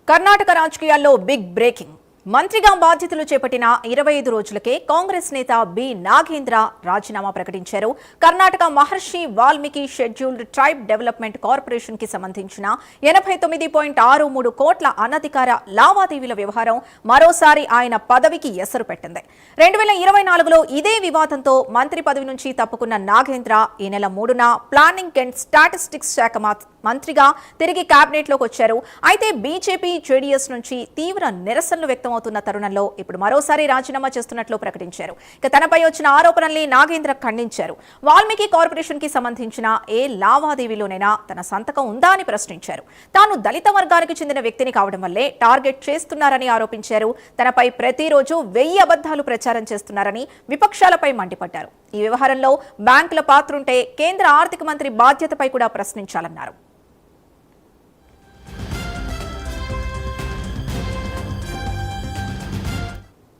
కర్ణాటక రాజకీయాల్లో big breaking. మంత్రిగా బాధ్యతలు చేపట్టిన 25 రోజులకే కాంగ్రెస్ నేత బి నాగేంద్ర రాజీనామా ప్రకటించారు. Karnataka Maharshi Valmiki scheduled tribe development corporation కి సంబంధించిన 89.63 కోట్ల అనధికార లావాదేవీల వ్యవహారం మరోసారి ఆయన పదవికి ఎసరు పెట్టింది. 2024లో ఇదే వివాదంతో మంత్రి పదవి నుంచి తప్పుకున్న నాగేంద్ర ఈ నెల 3న ప్లానింగ్ అండ్ స్టాటిస్టిక్స్ శాఖ మంత్రిగా తిరిగి కేబినెట్లోకి వచ్చారు. అయితే బీజేపీ, జేడీఎస్ నుంచి తీవ్ర నిరసనలు వ్యక్తమవుతున్న తరుణంలో ఇప్పుడు మరోసారి రాజీనామా చేస్తున్నట్లు ప్రకటించారు. ఇక తనపై వచ్చిన ఆరోపణల్ని నాగేంద్ర ఖండించారు. వాల్మీకి కార్పొరేషన్ కి సంబంధించిన ఏ లావాదేవీలోనైనా తన సంతకం ఉందా అని ప్రశ్నించారు. తాను దళిత వర్గానికి చెందిన వ్యక్తిని కావడం వల్లే టార్గెట్ చేస్తున్నారని ఆరోపించారు. తనపై ప్రతిరోజు 1000 అబద్ధాలు ప్రచారం చేస్తున్నారని విపక్షాలపై మండిపడ్డారు. ఈ వ్యవహారంలో బ్యాంకుల పాత్రుంటే కేంద్ర ఆర్థిక మంత్రి బాధ్యతపై కూడా ప్రశ్నించాలన్నారు.